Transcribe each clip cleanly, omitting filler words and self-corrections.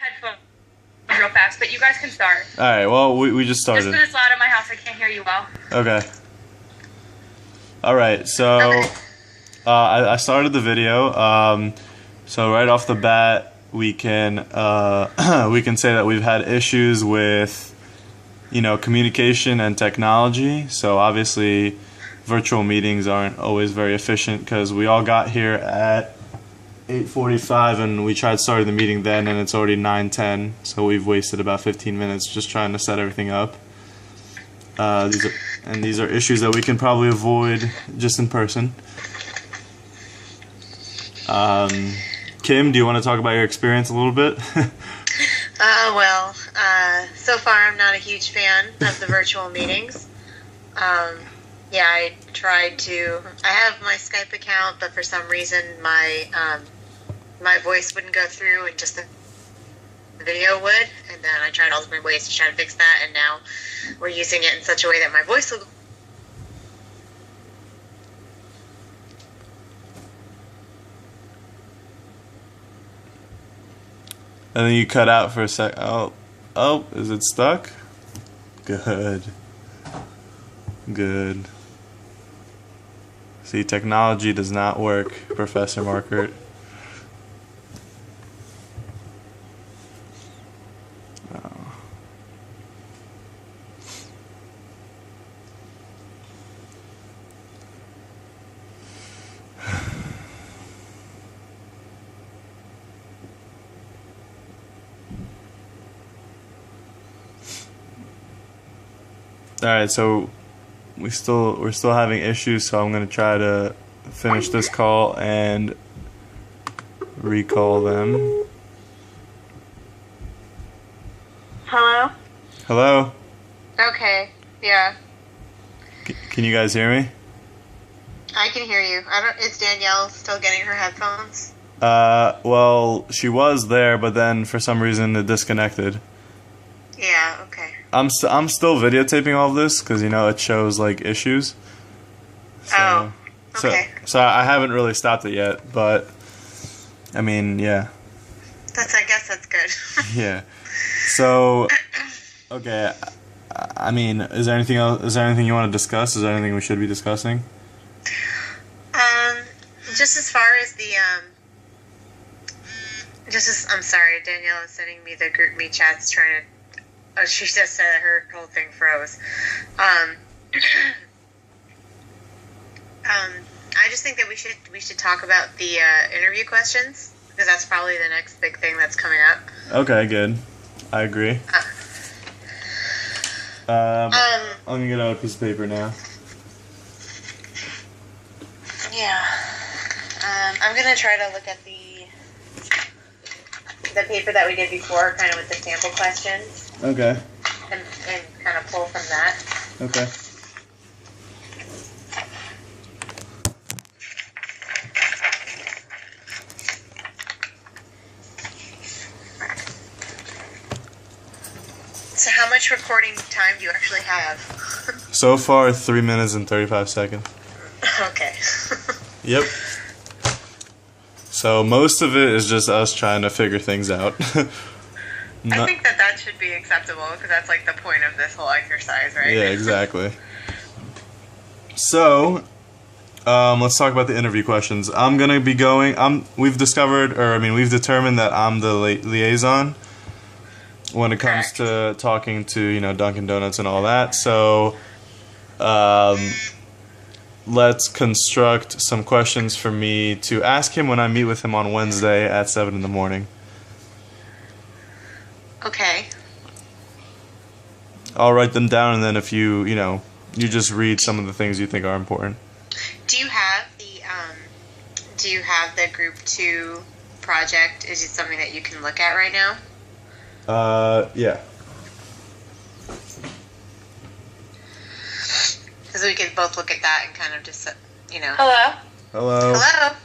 headphones real fast, but you guys can start. All right. Well, we just started. Just because it's loud in my house, I can't hear you well. Okay. All right. So I started the video. So right off the bat, we can say that we've had issues with, communication and technology. So obviously, virtual meetings aren't always very efficient because we all got here at 8:45 and we tried starting the meeting then, and it's already 9:10. So we've wasted about 15 minutes just trying to set everything up. These are issues that we can probably avoid just in person. Kim, do you want to talk about your experience a little bit? So far I'm not a huge fan of the virtual meetings. I tried to. I have my Skype account, but for some reason my voice wouldn't go through, and just the video would. And then I tried all different ways to try to fix that, and now we're using it in such a way that my voice will. And then you cut out for a sec. Oh, is it stuck? Good. See, technology does not work, Professor Markert. All right, so we're still having issues, so I'm gonna try to finish this call and recall them. Hello? Hello? Okay, yeah. Can you guys hear me? I can hear you. Is Danielle still getting her headphones? Well, she was there, but then for some reason it disconnected. Yeah, okay. I'm still videotaping all of this because it shows like issues. So, okay. So I haven't really stopped it yet, but I mean, yeah. I guess that's good. Yeah. So, okay. I mean, is there anything else? Is there anything you want to discuss? Is there anything we should be discussing? Just as far as the I'm sorry, Danielle is sending me the group me chats trying to. Oh, she just said her whole thing froze. I just think that we should talk about the interview questions, because that's probably the next big thing that's coming up. Okay, good. I agree. I'm gonna get out a piece of paper now. Yeah. I'm gonna try to look at the paper that we did before, kind of with the sample questions. Okay. And kind of pull from that. Okay. So how much recording time do you actually have? So far, 3 minutes and 35 seconds. Okay. Yep. So most of it is just us trying to figure things out. I think that should be acceptable, because that's like the point of this whole exercise, right? Yeah, exactly. So, let's talk about the interview questions. I'm gonna be going. We've determined that I'm the liaison when it comes to talking to Dunkin' Donuts and all that. So, let's construct some questions for me to ask him when I meet with him on Wednesday at 7 in the morning. Okay. I'll write them down, and then if you just read some of the things you think are important. Do you have the Group 2 project? Is it something that you can look at right now? Yeah. Because we could both look at that and kind of just, Hello? Hello. Hello?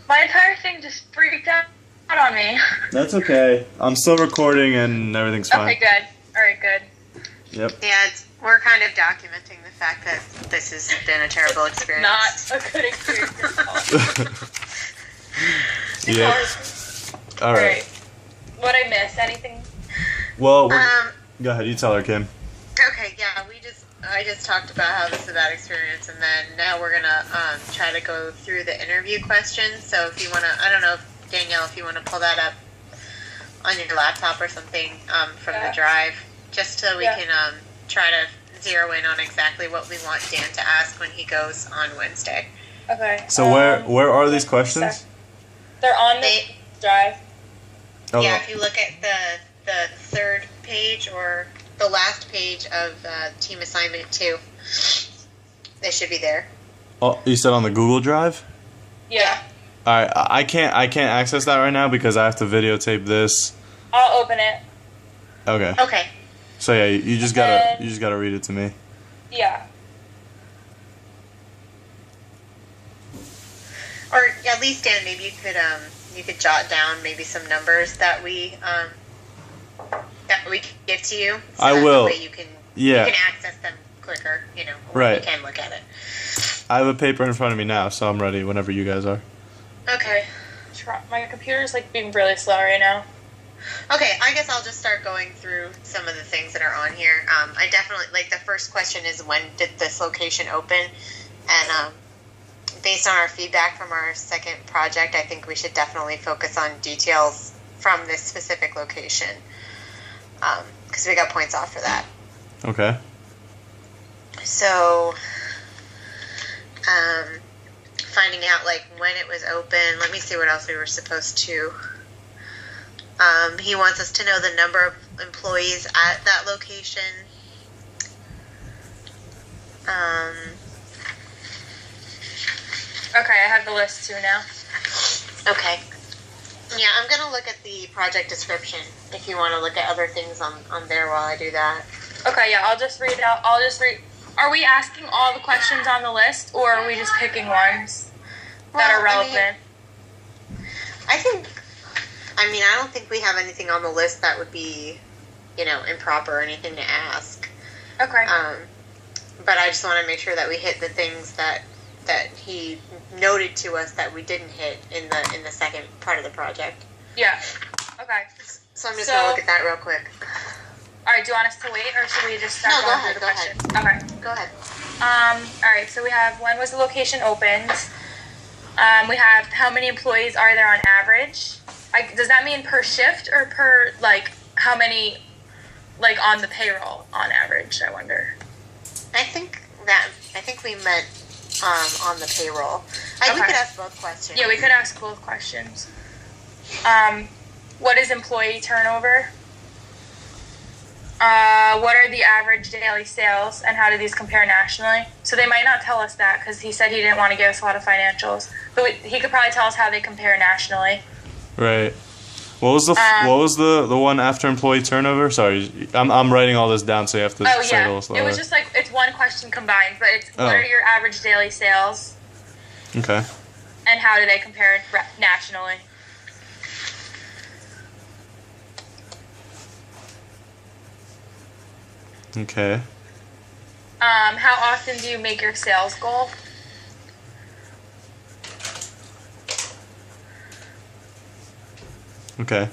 My entire thing just freaked out on me. That's okay. I'm still recording and everything's fine. Okay, good. Alright, good. Yep. Yeah, we're kind of documenting the fact that this has been a terrible experience. Not a good experience at all. Yep. All right. What I miss? Anything? Well, go ahead. You tell her, Kim. Okay, yeah, I just talked about how this is a bad experience, and then now we're gonna try to go through the interview questions. So if you wanna, I don't know if Danielle, if you wanna pull that up on your laptop or something from the drive, just so we can try to zero in on exactly what we want Dan to ask when he goes on Wednesday. Okay. So where are these questions? They're on the drive. Oh, yeah, if you look at the third page or the last page of team assignment 2, they should be there. Oh, you said on the Google Drive? Yeah. All right, I can't access that right now because I have to videotape this. I'll open it. Okay. Okay. So yeah, you just gotta read it to me. Yeah. Or at least, Dan, maybe you could jot down maybe some numbers that we give to you. So I will. That way you can access them quicker. Right. You can look at it. I have a paper in front of me now, so I'm ready whenever you guys are. Okay. My computer's being really slow right now. Okay, I guess I'll just start going through some of the things that are on here. I definitely, the first question is, when did this location open? And based on our feedback from our second project, I think we should definitely focus on details from this specific location. Because we got points off for that. Okay. So, finding out, when it was open. Let me see what else we were supposed to... he wants us to know the number of employees at that location. Okay, I have the list too now. Okay. Yeah, I'm going to look at the project description if you want to look at other things on there while I do that. Okay, yeah, I'll just read. Are we asking all the questions on the list, or are we just picking ones that are relevant? I don't think we have anything on the list that would be, improper or anything to ask. Okay. But I just want to make sure that we hit the things that he noted to us that we didn't hit in the second part of the project. Yeah. Okay. So I'm just going to look at that real quick. All right, do you want us to wait, or should we just start going through the questions? Okay. Go ahead. All right, so we have, when was the location opened? We have, how many employees are there on average? Does that mean per shift or per, how many, on the payroll on average, I wonder? I think we meant on the payroll. We could ask both questions. Yeah, we could ask both questions. What is employee turnover? What are the average daily sales, and how do these compare nationally? So they might not tell us that because he said he didn't want to give us a lot of financials, but he could probably tell us how they compare nationally. Right. What was the one after employee turnover? Sorry, I'm writing all this down, so you have to say it a little slower. It was just it's one question combined, but it's what are your average daily sales? Okay. And how do they compare nationally? Okay. How often do you make your sales goal? Okay.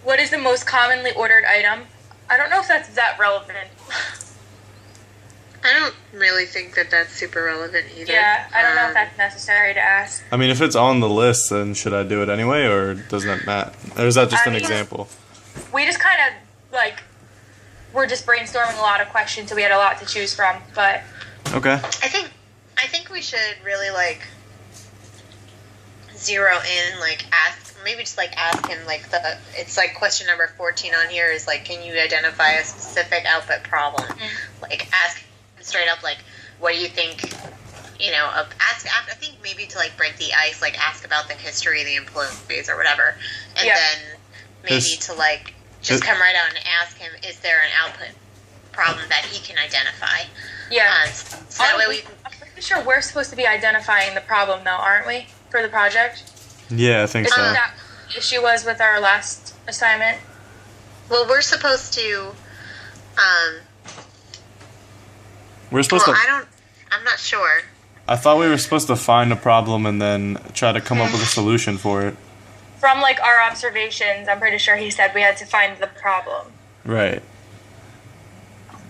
What is the most commonly ordered item? I don't know if that's that relevant. I don't really think that that's super relevant either. Yeah, I don't know if that's necessary to ask. I mean, if it's on the list, then should I do it anyway, or doesn't that matter? Or is that just an example? We just kind of, we're just brainstorming a lot of questions, so we had a lot to choose from, but... Okay. I think we should really, zero in, ask him, it's question number 14 on here is, can you identify a specific output problem? Mm-hmm. Ask him straight up, what do you think, I think maybe to, break the ice, ask about the history of the employees or whatever, and then maybe to, just come right out and ask him, is there an output problem that he can identify? Yeah. So that way I'm pretty sure we're supposed to be identifying the problem, though, aren't we, for the project? Yeah, I think so. Isn't that what the issue was with our last assignment? Well, we're supposed to, I'm not sure. I thought we were supposed to find a problem and then try to come up with a solution for it. from like our observations, I'm pretty sure he said we had to find the problem. Right.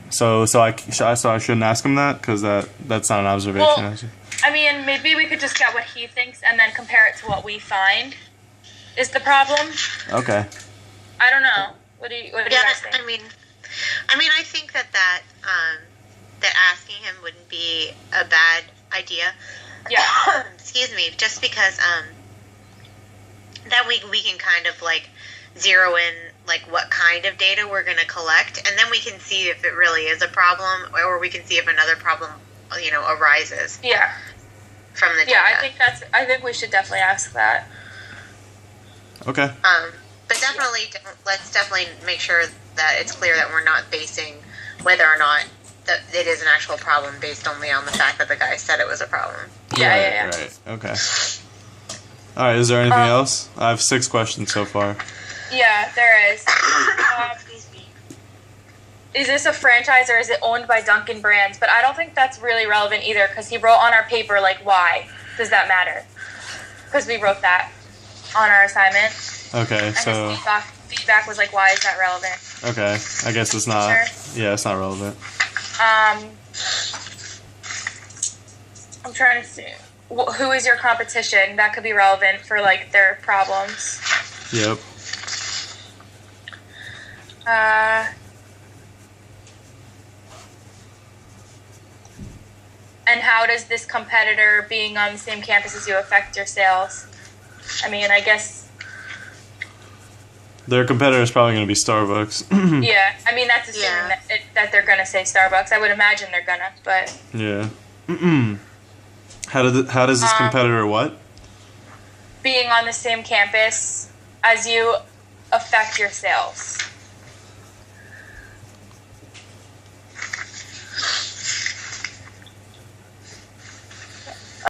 So I shouldn't ask him that because that's not an observation. Well, I mean, maybe we could just get what he thinks and then compare it to what we find is the problem. Okay. I don't know. What do you guys think? I mean, I think that asking him wouldn't be a bad idea. Yeah. Excuse me. Just because that we can kind of like zero in like what kind of data we're going to collect, and then we can see if it really is a problem, or we can see if another problem, arises. Yeah. From the data. Yeah, I think we should definitely ask that. Okay. But let's definitely make sure that it's clear that we're not basing whether or not that it is an actual problem based only on the fact that the guy said it was a problem. Yeah. Right. Okay. All right. Is there anything else? I have 6 questions so far. Yeah, there is. Excuse me. Is this a franchise or is it owned by Dunkin' Brands? But I don't think that's really relevant either because he wrote on our paper, like, why does that matter? Because we wrote that on our assignment. Okay, and so... his feedback was like, why is that relevant? Okay, I guess it's not... Sure. Yeah, it's not relevant. I'm trying to see. Who is your competition? That could be relevant for, like, their problems. Yep. And how does this competitor being on the same campus as you affect your sales? I mean, I guess... Their competitor is probably going to be Starbucks. Yeah, I mean, that's assuming that they're going to say Starbucks. I would imagine they're going to, but... Yeah. How does this competitor what? Being on the same campus as you affect your sales.